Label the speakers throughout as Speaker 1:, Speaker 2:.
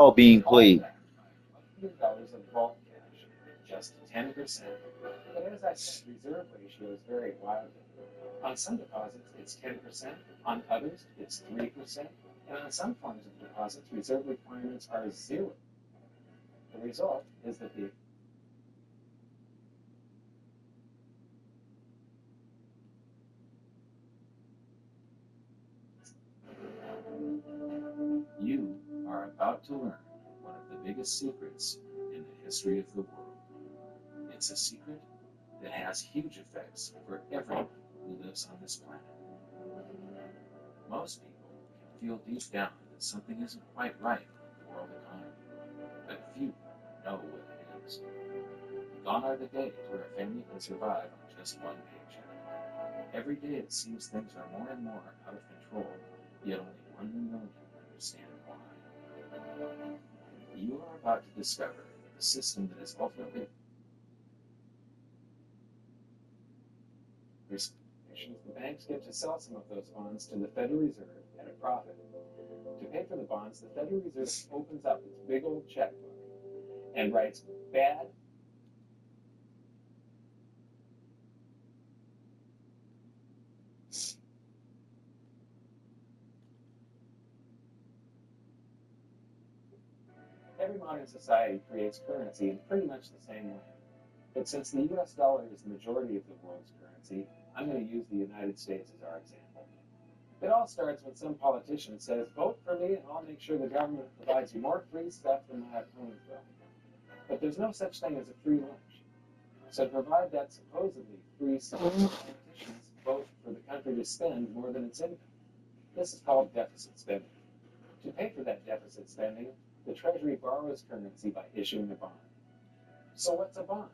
Speaker 1: All being
Speaker 2: All
Speaker 1: played.
Speaker 2: backed by $100 of vault cash, just 10%. But as I said, reserve ratios vary wildly. On some deposits, it's 10%. On others, it's 3%. And on some forms of deposits, reserve requirements are zero. The result is that the You are about to learn one of the biggest secrets in the history of the world. It's a secret that has huge effects for everyone who lives on this planet. Most people can feel deep down that something isn't quite right with the world economy, but few know what it is. Gone are the days where a family can survive on just one paycheck. Every day it seems things are more and more out of control, yet only 1 million understand why. You are about to discover the system that is ultimately the banks get to sell some of those bonds to the Federal Reserve at a profit. To pay for the bonds, the Federal Reserve opens up its big old checkbook and writes bad Every modern society creates currency in pretty much the same way. But since the US dollar is the majority of the world's currency, I'm going to use the United States as our example. It all starts when some politician says, vote for me and I'll make sure the government provides you more free stuff than my opponent will. But there's no such thing as a free lunch. So to provide that supposedly free stuff, politicians vote for the country to spend more than its income. This is called deficit spending. To pay for that deficit spending, the Treasury borrows currency by issuing a bond. So what's a bond?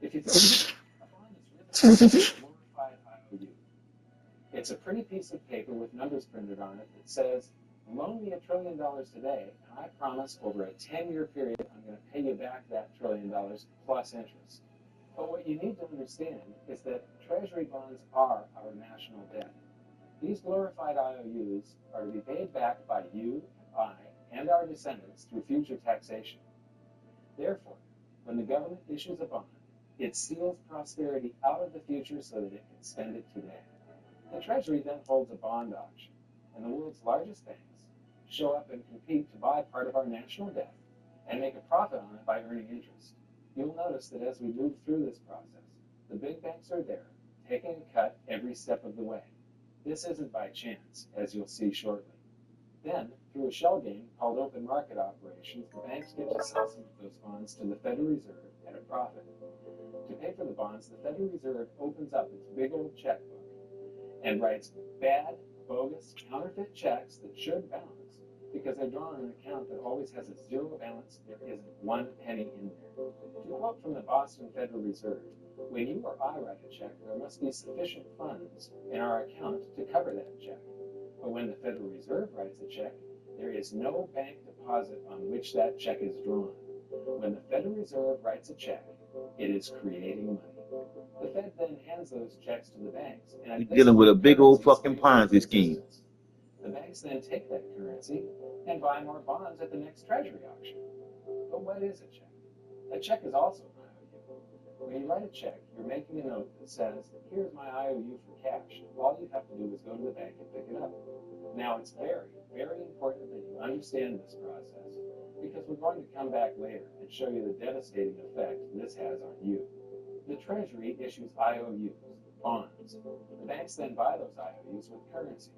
Speaker 2: If you think a bond is really a glorified IOU. It's a pretty piece of paper with numbers printed on it that says, loan me $1 trillion today, and I promise over a 10-year period I'm going to pay you back that $1 trillion plus interest. But what you need to understand is that Treasury bonds are our national debt. These glorified IOUs are to be paid back by you, I, and our descendants through future taxation. Therefore, when the government issues a bond, it steals prosperity out of the future so that it can spend it today. The Treasury then holds a bond auction, and the world's largest banks show up and compete to buy part of our national debt and make a profit on it by earning interest. You'll notice that as we move through this process, the big banks are there, taking a cut every step of the way. This isn't by chance, as you'll see shortly. Then, through a shell game called open market operations, the banks get to sell some of those bonds to the Federal Reserve at a profit. To pay for the bonds, the Federal Reserve opens up its big old checkbook and writes bad, bogus, counterfeit checks that should bounce because they're drawn on an account that always has a zero balance. There isn't 1 penny in there. To quote from the Boston Federal Reserve, when you or I write a check, there must be sufficient funds in our account to cover that check. But when the Federal Reserve writes a check, there is no bank deposit on which that check is drawn. When the Federal Reserve writes a check, it is creating money. The Fed then hands those checks to the banks, and
Speaker 1: You're
Speaker 2: at this
Speaker 1: dealing with
Speaker 2: point,
Speaker 1: a big old
Speaker 2: currency
Speaker 1: fucking
Speaker 2: springs into
Speaker 1: Ponzi scheme.
Speaker 2: existence. The banks then take that currency and buy more bonds at the next Treasury auction. But what is a check? A check is also an IOU. When you write a check, you're making a note that says, here's my IOU for cash. All you have to do is go to the bank and pick it up. Now, it's very, very important that you understand this process because we're going to come back later and show you the devastating effect this has on you. The Treasury issues IOUs, bonds. The banks then buy those IOUs with currency.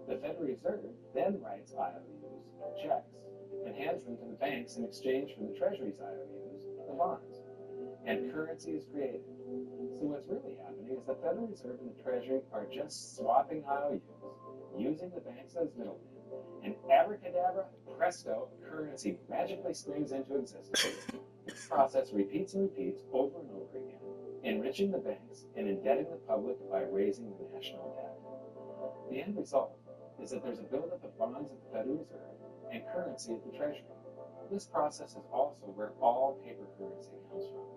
Speaker 2: The Federal Reserve then writes IOUs, checks, and hands them to the banks in exchange for the Treasury's IOUs, the bonds. And currency is created. So what's really happening is the Federal Reserve and the Treasury are just swapping IOUs, using the banks as middlemen, and abracadabra, presto, currency magically springs into existence. This process repeats and repeats over and over again, enriching the banks and indebting the public by raising the national debt. The end result is that there's a buildup of bonds at the Federal Reserve and currency at the Treasury. This process is also where all paper currency comes from.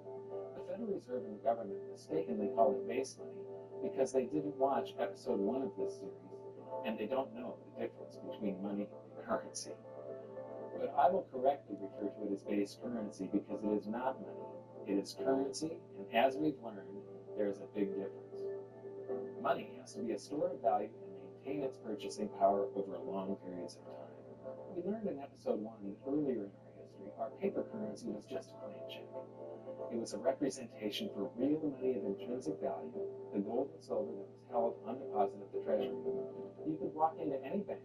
Speaker 2: The Federal Reserve and the government mistakenly call it base money because they didn't watch episode 1 of this series and they don't know the difference between money and currency. But I will correctly refer to it as base currency because it is not money. It is currency, and as we've learned, there is a big difference. Money has to be a store of value and maintain its purchasing power over long periods of time. We learned in episode 1 that earlier in our history, our paper currency was just a plain check. It was a representation for real money of intrinsic value, the gold and silver that was held on deposit at the Treasury. You could walk into any bank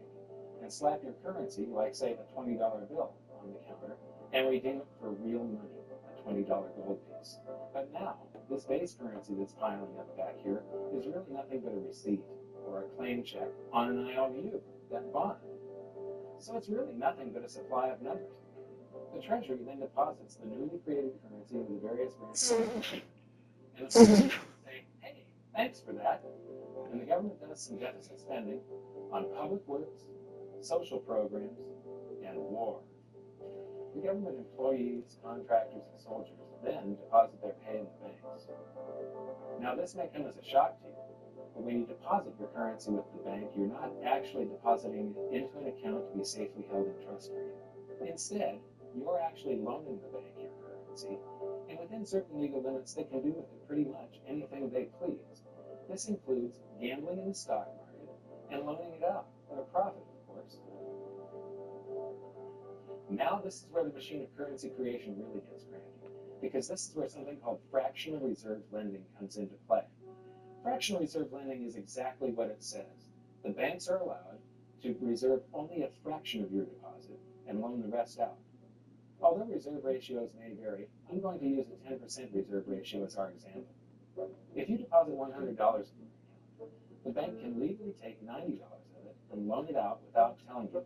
Speaker 2: and slap your currency, like say a $20 bill, on the counter, and redeem it for real money, a $20 gold piece. But now, this base currency that's piling up back here is really nothing but a receipt or a claim check on an IOU, that bond. So it's really nothing but a supply of numbers. The Treasury then deposits the newly created currency into the various branches, and the citizens say, hey, thanks for that. And the government does some deficit spending on public works, social programs, and war. The government employees, contractors, and soldiers then deposit their pay in the banks. Now, this may come as a shock to you, but when you deposit your currency with the bank, you're not actually depositing it into an account to be safely held in trust for you. Instead, you're actually loaning the bank your currency, and within certain legal limits, they can do with it pretty much anything they please. This includes gambling in the stock market and loaning it out at a profit, of course. Now this is where the machine of currency creation really gets cranky, because this is where something called fractional reserve lending comes into play. Fractional reserve lending is exactly what it says. The banks are allowed to reserve only a fraction of your deposit and loan the rest out. Although reserve ratios may vary, I'm going to use a 10% reserve ratio as our example. If you deposit $100 in your account, the bank can legally take $90 of it and loan it out without telling you.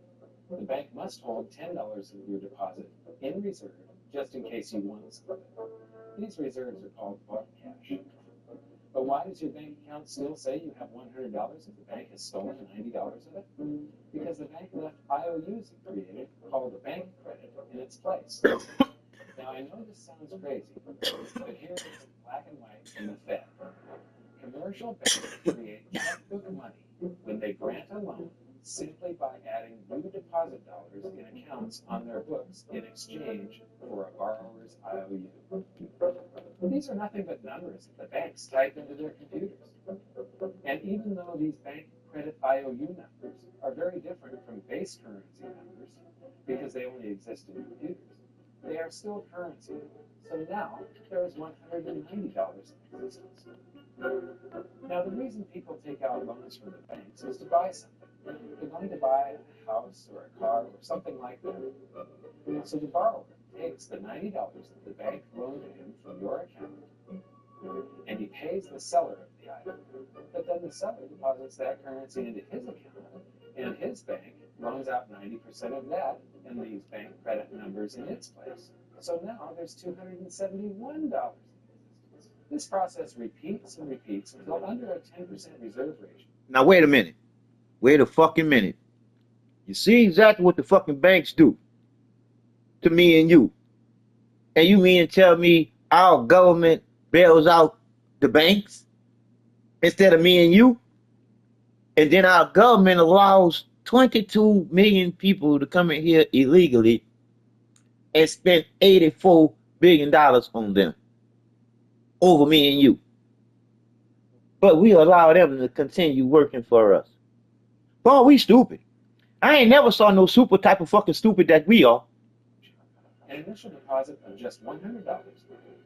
Speaker 2: The bank must hold $10 of your deposit in reserve just in case you want some of it. These reserves are called vault cash. But why does your bank account still say you have $100 if the bank has stolen $90 of it? Because the bank left IOUs it created called the bank credit in its place. Now, I know this sounds crazy, but here is black and white from the Fed. Commercial banks create checkbook money when they grant a loan simply by adding new deposit dollars in accounts on their books in exchange for a borrower's IOU. These are nothing but numbers that the banks type into their computers. And even though these bank credit IOU numbers are very different from base currency numbers because they only exist in computers, they are still currency. So now there is $190 in existence. Now the reason people take out loans from the banks is to buy something. They're going to buy a house or a car or something like that. So the borrower takes the $90 that the bank loaned him from your account, and he pays the seller of the item. But then the seller deposits that currency into his account, and his bank loans out 90% of that and leaves bank credit numbers in its place. So now there's $271. This process repeats and repeats until under a 10% reserve ratio.
Speaker 1: Now wait a minute. Wait a fucking minute. You see exactly what the fucking banks do to me and you. And you mean to tell me our government bails out the banks instead of me and you? And then our government allows 22 million people to come in here illegally and spend $84 billion on them over me and you. But we allow them to continue working for us. Boy, we stupid. I ain't never saw no super type of fucking stupid that we are.
Speaker 2: An initial deposit of just $100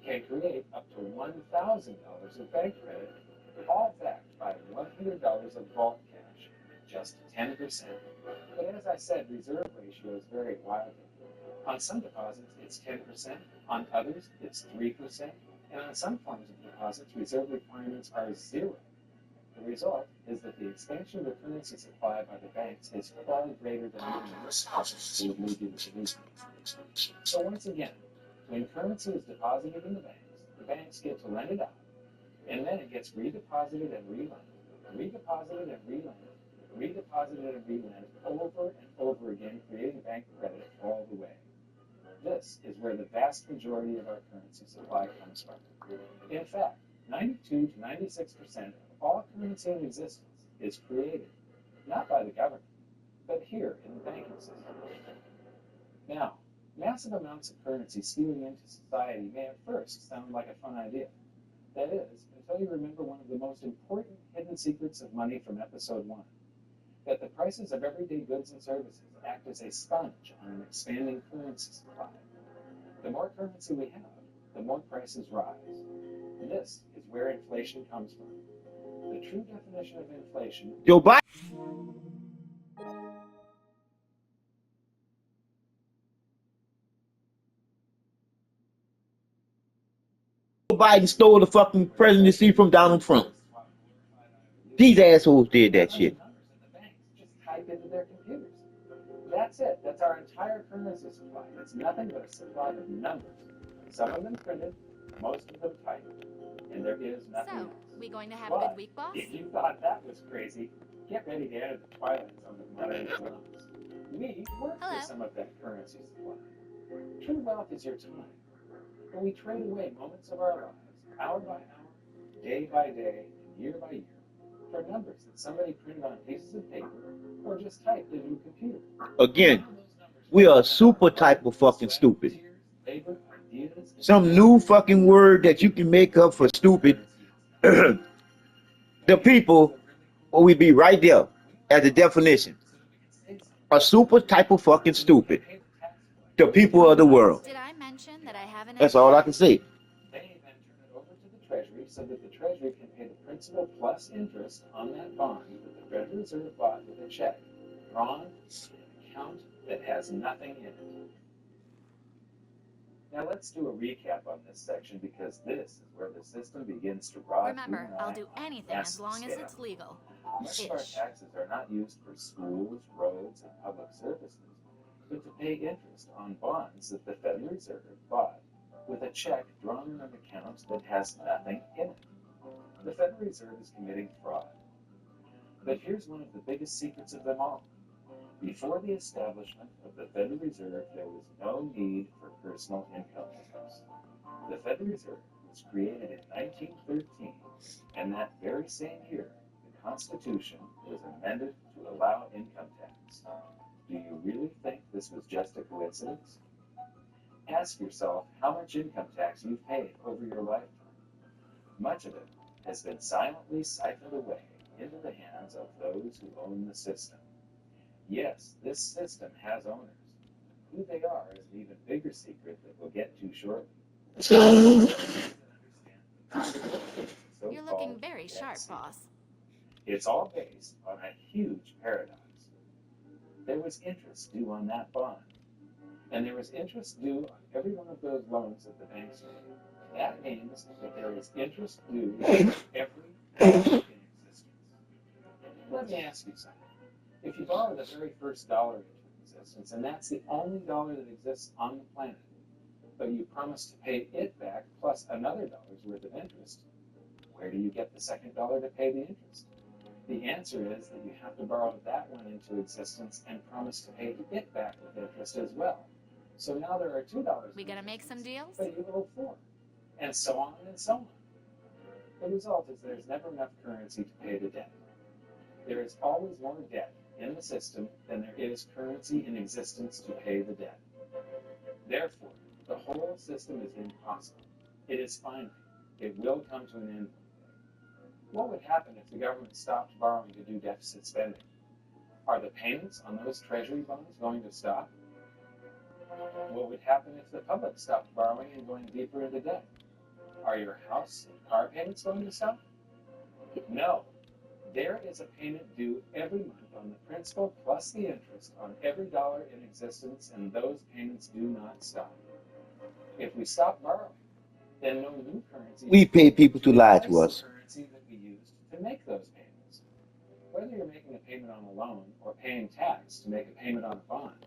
Speaker 2: can create up to $1,000 of bank credit, all backed by $100 of vault cash, just 10%. But as I said, reserve ratios vary wildly. On some deposits, it's 10%, on others, it's 3%, and on some forms of deposits, reserve requirements are 0. The result is that the expansion of the currency supply by the banks is far greater than even this would lead you to believe. So once again, when currency is deposited in the banks get to lend it out, and then it gets redeposited and relent, redeposited and relent, redeposited and relent over and over again, creating bank credit all the way. This is where the vast majority of our currency supply comes from. In fact, 92 to 96% of all currency in existence is created, not by the government, but here in the banking system. Now, massive amounts of currency spewing into society may at first sound like a fun idea. That is, until you remember one of the most important hidden secrets of money from episode 1, that the prices of everyday goods and services act as a sponge on an expanding currency supply. The more currency we have, the more prices rise. This is where inflation comes from. The true definition of inflation.
Speaker 1: Joe Biden stole the fucking presidency from Donald Trump. These assholes did that shit.
Speaker 2: Just type into their computers. That's it. That's our entire currency supply. It's nothing but a supply of numbers. Some of them printed, most of them typed, and there is nothing else.
Speaker 3: We going to have a good week, boss?
Speaker 2: If you thought that was crazy, get ready to enter the twilight zone of modern economics. We work for some of that currency supply. True wealth is your time, but we trade away moments of our lives, hour by hour, day by day, year by year, for numbers that somebody printed on pieces of paper or just typed into a computer.
Speaker 1: Again, we are super type of fucking stupid. Some new fucking word that you can make up for stupid. The people, or we be right there as a definition. A super type of fucking stupid. The people of the world.
Speaker 3: Did I mention that I haven't?
Speaker 1: That's all I can say.
Speaker 2: They then turn it over to the Treasury so that the Treasury can pay the principal plus interest on that bond that the Federal Reserve bought with a check, drawn in an account that has nothing in it. Now let's do a recap on this section because this is where the system begins to rot.
Speaker 3: Remember, I'll do anything as long as it's legal.
Speaker 2: Much of our taxes are not used for schools, roads, and public services, but to pay interest on bonds that the Federal Reserve bought with a check drawn in an account that has nothing in it. The Federal Reserve is committing fraud. But here's one of the biggest secrets of them all. Before the establishment of the Federal Reserve, there was no need for personal income tax. The Federal Reserve was created in 1913, and that very same year, the Constitution was amended to allow income tax. Do you really think this was just a coincidence? Ask yourself how much income tax you've paid over your lifetime. Much of it has been silently siphoned away into the hands of those who own the system. Yes, this system has owners. Who they are is an even bigger secret that we'll get to shortly.
Speaker 3: You're looking very sharp, boss.
Speaker 2: It's all based on a huge paradox. There was interest due on that bond, and there was interest due on every one of those loans that the banks made. That means that there is interest due on every dollar in existence. Let me ask you something. If you borrow the very first dollar into existence, and that's the only dollar that exists on the planet, but you promise to pay it back plus another dollar's worth of interest, where do you get the second dollar to pay the interest? The answer is that you have to borrow that one into existence and promise to pay it back with interest as well. So now there are $2.
Speaker 3: We gonna make some deals?
Speaker 2: But you owe 4. And so on and so on. The result is there's never enough currency to pay the debt. There is always more debt in the system than there is currency in existence to pay the debt. Therefore, the whole system is impossible. It is finite. It will come to an end. What would happen if the government stopped borrowing to do deficit spending? Are the payments on those treasury bonds going to stop? What would happen if the public stopped borrowing and going deeper into debt? Are your house and car payments going to stop? No. There is a payment due every month on the principal plus the interest on every dollar in existence, and those payments do not stop. If we stop borrowing, then no new currency.
Speaker 1: We pay people to lie to us.
Speaker 2: Currency that we used to make those payments. Whether you're making a payment on a loan or paying tax to make a payment on a bond,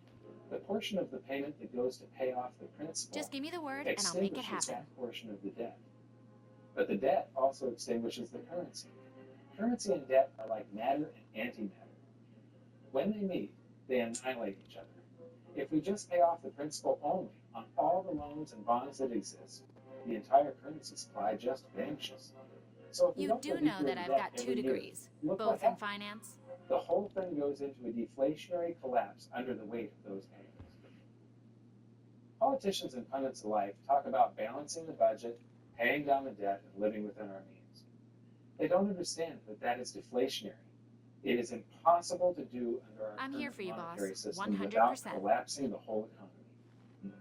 Speaker 2: the portion of the payment that goes to pay off the principal
Speaker 3: just give me the word and I'll make it happen.
Speaker 2: That portion of the debt. But the debt also extinguishes the currency. Currency and debt are like matter and antimatter. When they meet, they annihilate each other. If we just pay off the principal only on all the loans and bonds that exist, the entire currency supply just vanishes. So if
Speaker 3: you do know that I've got 2 degrees, both in finance.
Speaker 2: The whole thing goes into a deflationary collapse under the weight of those payments. Politicians and pundits alike talk about balancing the budget, paying down the debt, and living within our means. They don't understand that that is deflationary. It is impossible to do under our
Speaker 3: I'm here
Speaker 2: current
Speaker 3: for you, boss.
Speaker 2: monetary system without
Speaker 3: 100%.
Speaker 2: collapsing the whole economy.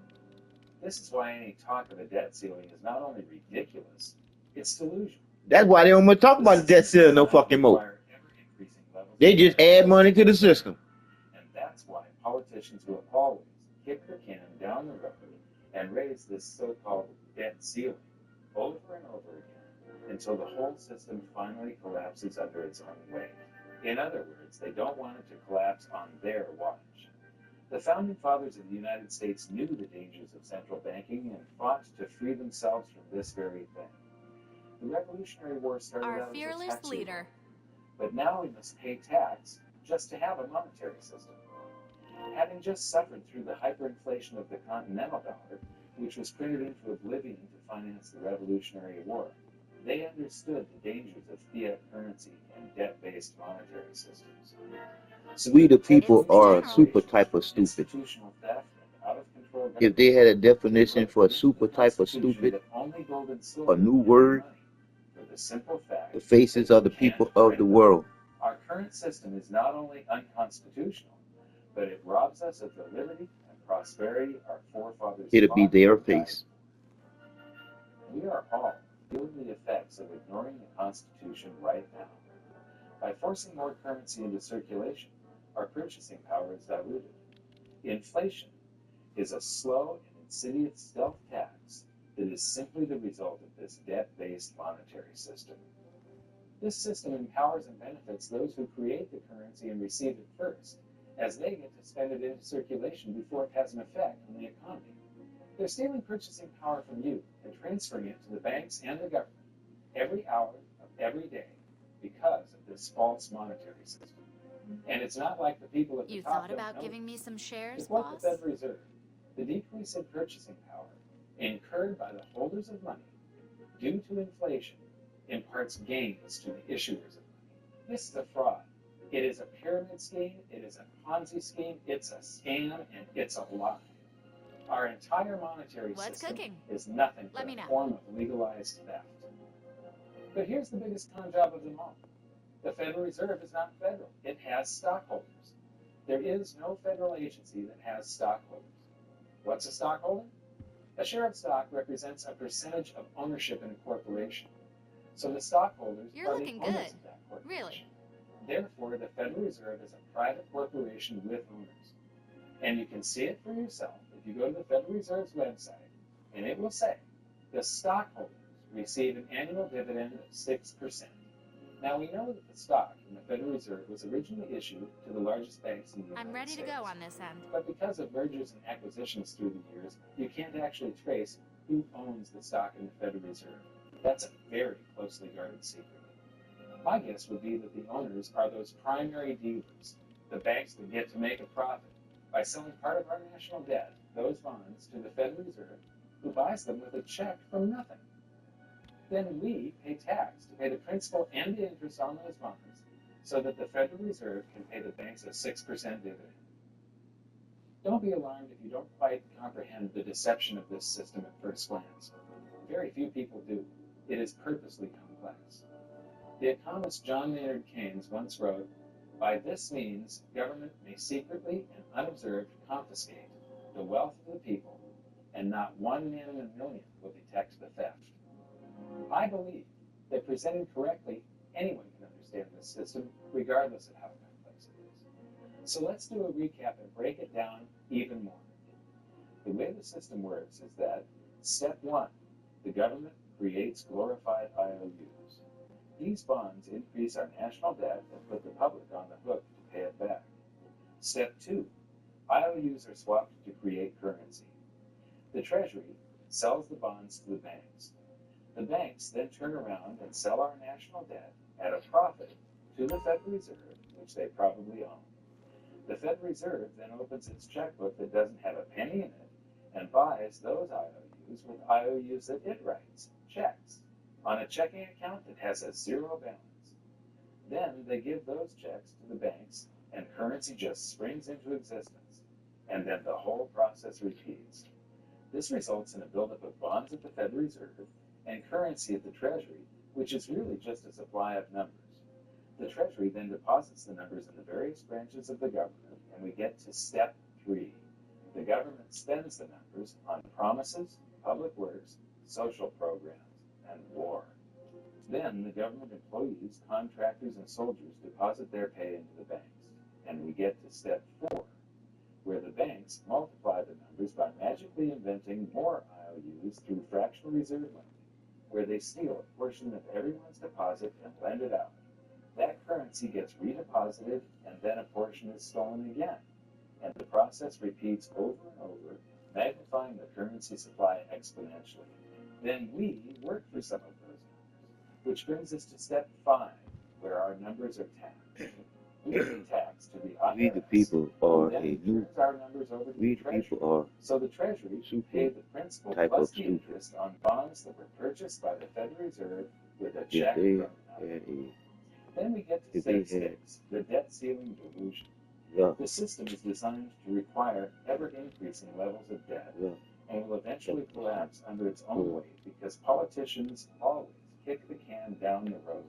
Speaker 2: This is why any talk of a debt ceiling is not only ridiculous, it's delusional.
Speaker 1: That's why they don't want to talk about the debt ceiling no fucking more. They just add money to the system.
Speaker 2: And that's why politicians will always kick the can down the road and raise this so-called debt ceiling over and over again until the whole system finally collapses under its own weight. In other words, they don't want it to collapse on their watch. The founding fathers of the United States knew the dangers of central banking and fought to free themselves from this very thing. The Revolutionary War started
Speaker 3: Our
Speaker 2: out as a
Speaker 3: fearless
Speaker 2: tax
Speaker 3: leader.
Speaker 2: but now we must pay tax just to have a monetary system. Having just suffered through the hyperinflation of the Continental Dollar, which was printed into oblivion to finance the Revolutionary War, they understood the dangers of fiat currency and debt-based monetary systems.
Speaker 1: We the people are a
Speaker 3: general.
Speaker 1: super type of stupid.
Speaker 2: Institutional theft and out-of-control
Speaker 1: If they had a definition for a super type of stupid, a new word,
Speaker 2: for the simple fact
Speaker 1: the faces of the people of the world.
Speaker 2: Our current system is not only unconstitutional, but it robs us of the liberty and prosperity our forefathers
Speaker 1: It'll be
Speaker 2: fought
Speaker 1: their
Speaker 2: and died
Speaker 1: face.
Speaker 2: for. We are all feeling the effects of ignoring the Constitution right now. By forcing more currency into circulation, our purchasing power is diluted. Inflation is a slow and insidious stealth tax that is simply the result of this debt-based monetary system. This system empowers and benefits those who create the currency and receive it first, as they get to spend it into circulation before it has an effect on the economy. They're stealing purchasing power from you and transferring it to the banks and the government every hour of every day because of this false monetary system. And it's not like the people at the
Speaker 3: You
Speaker 2: top
Speaker 3: thought
Speaker 2: don't
Speaker 3: about
Speaker 2: know
Speaker 3: giving
Speaker 2: it.
Speaker 3: me some shares,
Speaker 2: It's like the
Speaker 3: boss?
Speaker 2: Federal Reserve. The decrease in purchasing power incurred by the holders of money due to inflation imparts gains to the issuers of money. This is a fraud. It is a pyramid scheme. It is a Ponzi scheme. It's a scam, and it's a lie. Our entire monetary
Speaker 3: What's
Speaker 2: system
Speaker 3: cooking?
Speaker 2: is nothing
Speaker 3: Let
Speaker 2: but
Speaker 3: me
Speaker 2: a
Speaker 3: know.
Speaker 2: form of legalized theft. But here's the biggest con job of them all. The Federal Reserve is not federal. It has stockholders. There is no federal agency that has stockholders. What's a stockholder? A share of stock represents a percentage of ownership in a corporation. So the stockholders
Speaker 3: You're
Speaker 2: are the
Speaker 3: looking
Speaker 2: owners
Speaker 3: good.
Speaker 2: of that corporation.
Speaker 3: Really?
Speaker 2: Therefore, the Federal Reserve is a private corporation with owners. And you can see it for yourself if you go to the Federal Reserve's website, and it will say the stockholders receive an annual dividend of 6%. Now, we know that the stock in the Federal Reserve was originally issued to the largest banks in the United
Speaker 3: I'm ready to
Speaker 2: States.
Speaker 3: go on this end.
Speaker 2: But because of mergers and acquisitions through the years, you can't actually trace who owns the stock in the Federal Reserve. That's a very closely guarded secret. My guess would be that the owners are those primary dealers, the banks that get to make a profit by selling part of our national debt, those bonds, to the Federal Reserve, who buys them with a check from nothing. Then we pay tax to pay the principal and the interest on those bonds so that the Federal Reserve can pay the banks a 6% dividend. Don't be alarmed if you don't quite comprehend the deception of this system at first glance. Very few people do. It is purposely complex. The economist John Maynard Keynes once wrote, "By this means, government may secretly and unobserved confiscate the wealth of the people, and not one man in a million will detect the theft." I believe that presented correctly, anyone can understand this system, regardless of how complex it is. So let's do a recap and break it down even more. The way the system works is that, step one, the government creates glorified IOUs. These bonds increase our national debt and put the public on the hook to pay it back. Step two, IOUs are swapped to create currency. The Treasury sells the bonds to the banks. The banks then turn around and sell our national debt at a profit to the Federal Reserve, which they probably own. The Federal Reserve then opens its checkbook that doesn't have a penny in it and buys those IOUs with IOUs that it writes, checks, on a checking account that has a zero balance. Then they give those checks to the banks and currency just springs into existence. And then the whole process repeats. This results in a buildup of bonds at the Federal Reserve and currency at the Treasury, which is really just a supply of numbers. The Treasury then deposits the numbers in the various branches of the government, and we get to step 3. The government spends the numbers on promises, public works, social programs, and war. Then the government employees, contractors, and soldiers deposit their pay into the banks, and we get to step 4, where the banks multiply the numbers by magically inventing more IOUs through fractional reserve lending, where they steal a portion of everyone's deposit and lend it out. That currency gets redeposited, and then a portion is stolen again. And the process repeats over and over, magnifying the currency supply exponentially. Then we work for some of those numbers, which brings us to step 5, where our numbers are taxed. We pay tax to the IRS.
Speaker 1: We the people are
Speaker 2: then
Speaker 1: a new.
Speaker 2: our numbers over to
Speaker 1: We
Speaker 2: the
Speaker 1: the
Speaker 2: Treasury.
Speaker 1: people are
Speaker 2: So the Treasury should pay the principal
Speaker 1: type
Speaker 2: plus
Speaker 1: of
Speaker 2: the
Speaker 1: stupid.
Speaker 2: interest on bonds that were purchased by the Federal Reserve with a
Speaker 1: If
Speaker 2: check
Speaker 1: they
Speaker 2: from another.
Speaker 1: had a
Speaker 2: Then we get to
Speaker 1: if they
Speaker 2: step
Speaker 1: had
Speaker 2: 6, the debt ceiling delusion.
Speaker 1: the
Speaker 2: The system is designed to require ever-increasing levels of debt and will eventually collapse under its own weight because politicians always kick the can down the road.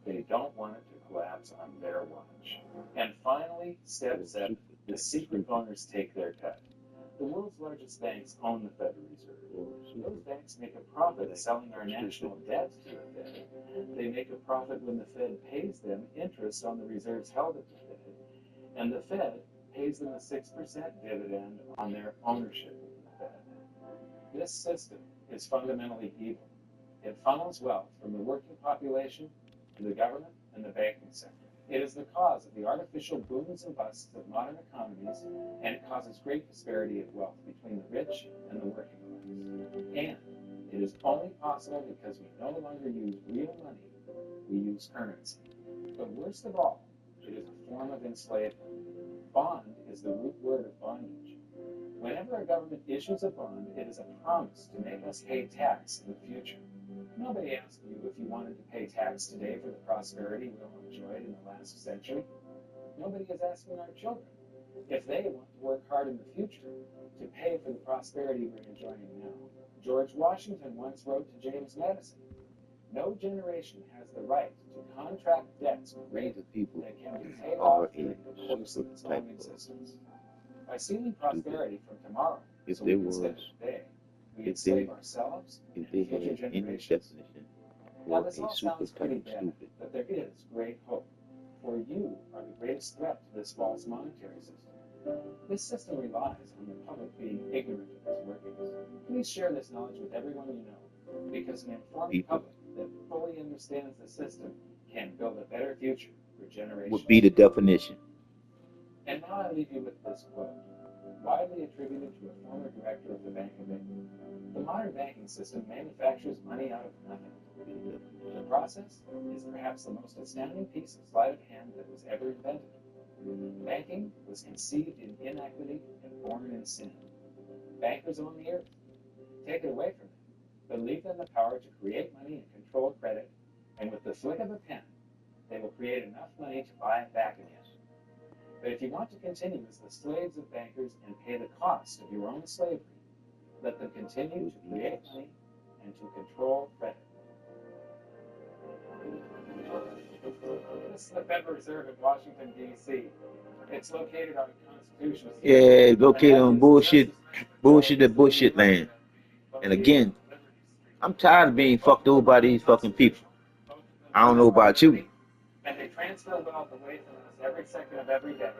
Speaker 2: They don't want it to collapse on their watch. And finally, step 7, the secret owners take their cut. The world's largest banks own the Federal Reserve. Those banks make a profit selling our national debt to the Fed. They make a profit when the Fed pays them interest on the reserves held at the Fed. And the Fed pays them a 6% dividend on their ownership of the Fed. This system is fundamentally evil. It funnels wealth from the working population to the government and the banking sector. It is the cause of the artificial booms and busts of modern economies, and it causes great disparity of wealth between the rich and the working class. And it is only possible because we no longer use real money, we use currency. But worst of all, it is a form of enslavement. Bond is the root word of bondage. Whenever a government issues a bond, it is a promise to make us pay tax in the future. Nobody asked you if you wanted to pay tax today for the prosperity we all enjoyed in the last century. Nobody is asking our children if they want to work hard in the future to pay for the prosperity we're enjoying now. George Washington once wrote to James Madison, "No generation has the right to contract debts
Speaker 1: the people
Speaker 2: that can be paid
Speaker 1: are
Speaker 2: off during
Speaker 1: a
Speaker 2: the course of its
Speaker 1: type
Speaker 2: own
Speaker 1: of
Speaker 2: existence." By stealing prosperity from tomorrow,
Speaker 1: if
Speaker 2: so
Speaker 1: there
Speaker 2: we can
Speaker 1: was
Speaker 2: spend it today, we
Speaker 1: if
Speaker 2: enslave
Speaker 1: they
Speaker 2: ourselves
Speaker 1: if
Speaker 2: and
Speaker 1: they
Speaker 2: future
Speaker 1: had any
Speaker 2: generations.
Speaker 1: definition
Speaker 2: Now,
Speaker 1: for
Speaker 2: this
Speaker 1: a
Speaker 2: all
Speaker 1: super
Speaker 2: sounds
Speaker 1: type
Speaker 2: pretty
Speaker 1: of
Speaker 2: bad,
Speaker 1: stupid.
Speaker 2: but there is great hope. For you are the greatest threat to this false monetary system. This system relies on the public being ignorant of its workings. Please share this knowledge with everyone you know, because an informed
Speaker 1: People.
Speaker 2: public that fully understands the system can build a better future for generations.
Speaker 1: Would be the definition.
Speaker 2: And now I leave you with this quote, widely attributed to a former director of the Bank of England. The modern banking system manufactures money out of nothing. The process is perhaps the most astounding piece of sleight of hand that was ever invented. Banking was conceived in inequity and born in sin. Bankers own the earth. Take it away from them, but leave them the power to create money and control credit, and with the flick of a pen, they will create enough money to buy it back again. But if you want to continue as the slaves of bankers and pay the cost of your own slavery, let them continue to create money and to control credit. This is the Federal Reserve in Washington, D.C. It's located on Constitution Street.
Speaker 1: Yeah, located on bullshit land. And again, I'm tired of being fucked over by these fucking people. I don't know about you.
Speaker 2: And they transfer wealth away from us every second of every day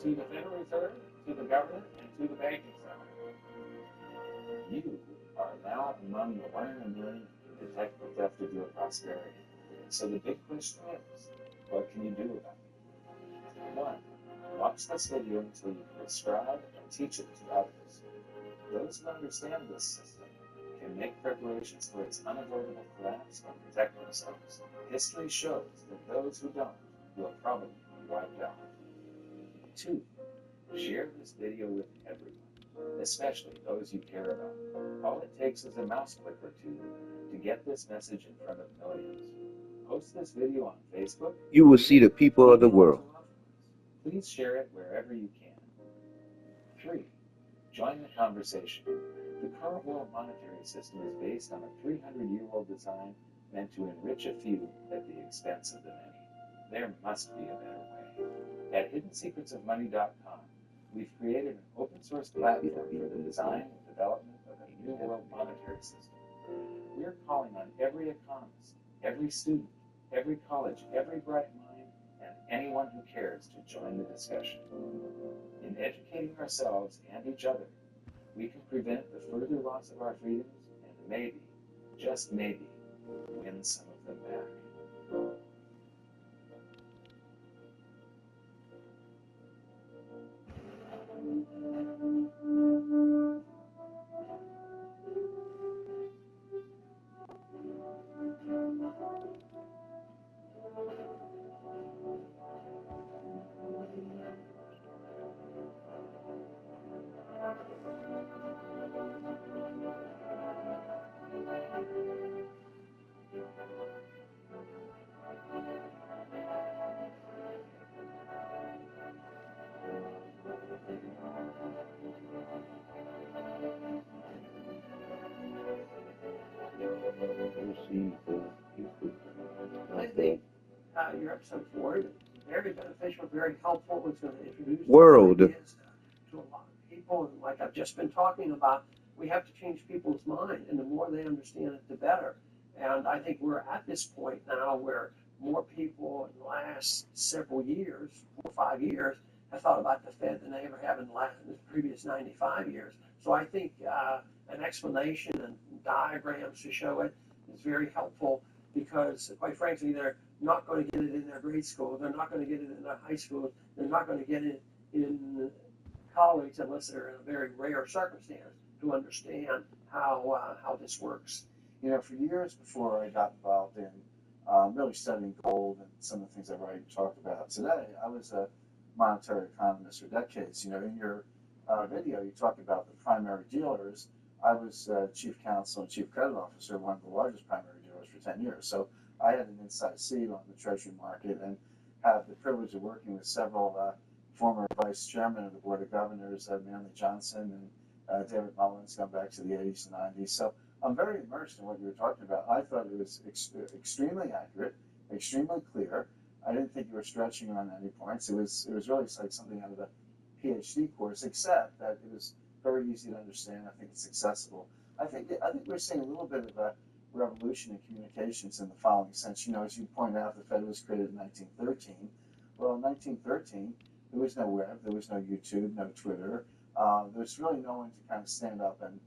Speaker 2: to the Federal Reserve, to the government, and to the banking sector. You are now among the 1 in a million who detect the theft of your prosperity. So the big question is, what can you do about it? 1. Watch this video until you can describe and teach it to others. Those who understand this system can make preparations for its unavoidable collapse and protect themselves. History shows that those who don't will probably be wiped out. 2. Share this video with everyone, especially those you care about. All it takes is a mouse click or two to get this message in front of millions. Post this video on Facebook.
Speaker 1: You will see the people of the world.
Speaker 2: Please share it wherever you can. 3. Join the conversation. The current world monetary system is based on a 300-year-old design meant to enrich a few at the expense of the many. There must be a better way. At hiddensecretsofmoney.com, we've created an open-source platform for the design and development of a new world monetary system. We're calling on every economist, every student, every college, every bright mind, and anyone who cares to join the discussion. In educating ourselves and each other, we can prevent the further loss of our freedoms and maybe, just maybe, win some of them back.
Speaker 4: I think your episode 4 is very beneficial, very helpful. It's going to introduce
Speaker 1: World.
Speaker 4: ideas to a lot of people. And like I've just been talking about, we have to change people's mind, and the more they understand it, the better. And I think we're at this point now where more people in the last several years, 4 or 5 years, have thought about the Fed than they ever have in the previous 95 years. So I think an explanation and diagrams to show it is very helpful, because quite frankly, they're not going to get it in their grade school, they're not going to get it in their high school, they're not going to get it in college unless they're in a very rare circumstance to understand how this works.
Speaker 5: You know, for years before I got involved in really studying gold and some of the things I've already talked about today, I was a monetary economist for decades. You know, in your video, you talked about the primary dealers. I was chief counsel and chief credit officer of one of the largest primary dealers for 10 years. So I had an inside seat on the treasury market and have the privilege of working with several former vice chairmen of the board of governors, Manley Johnson and David Mullins, going back to the 80s and 90s. So I'm very immersed in what you were talking about. I thought it was extremely accurate, extremely clear. I didn't think you were stretching on any points. It was really like something out of a PhD course, except that it was very easy to understand. I think it's accessible. I think we're seeing a little bit of a revolution in communications in the following sense. You know, as you point out, the Fed was created in 1913. Well, in 1913, there was no web, there was no YouTube, no Twitter. There was really no one to kind of stand up and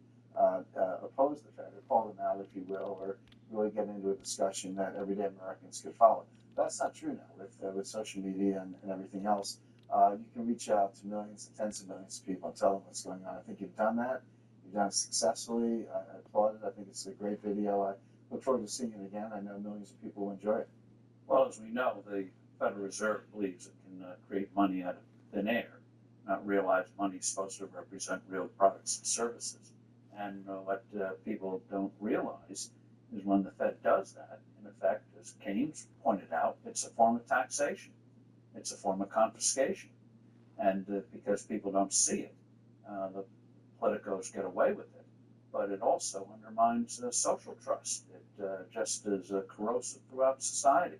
Speaker 5: oppose the Fed, or call them out, if you will, or really get into a discussion that everyday Americans could follow. That's not true now with social media and everything else. You can reach out to millions and tens of millions of people and tell them what's going on. I think you've done that. You've done it successfully. I applaud it. I think it's a great video. I look forward to seeing it again. I know millions of people will enjoy it.
Speaker 6: Well, as we know, the Federal Reserve believes it can create money out of thin air, not realize money is supposed to represent real products and services. And what people don't realize is when the Fed does that, in effect, as Keynes pointed out, it's a form of taxation. It's a form of confiscation. And because people don't see it, the politicos get away with it. But it also undermines social trust. It just is corrosive throughout society.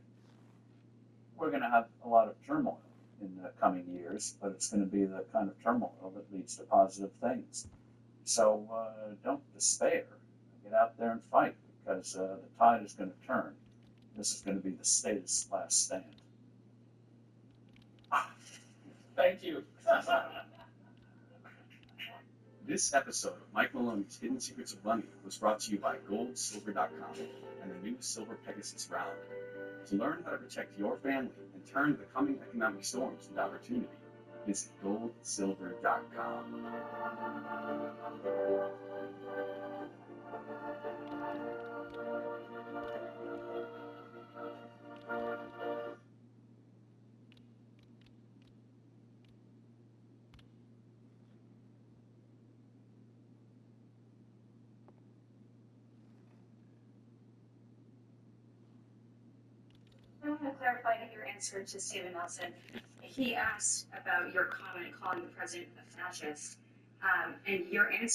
Speaker 6: We're going to have a lot of turmoil in the coming years, but it's going to be the kind of turmoil that leads to positive things. So don't despair. Get out there and fight, because the tide is going to turn. This is going to be the state's last stand.
Speaker 2: Thank you. This episode of Mike Maloney's Hidden Secrets of Money was brought to you by goldsilver.com and the new Silver Pegasus round. To learn how to protect your family and turn the coming economic storms into opportunity, visit goldsilver.com.
Speaker 7: I want to clarify your answer to Stephen Nelson. He asked about your comment calling the president a fascist, and your answer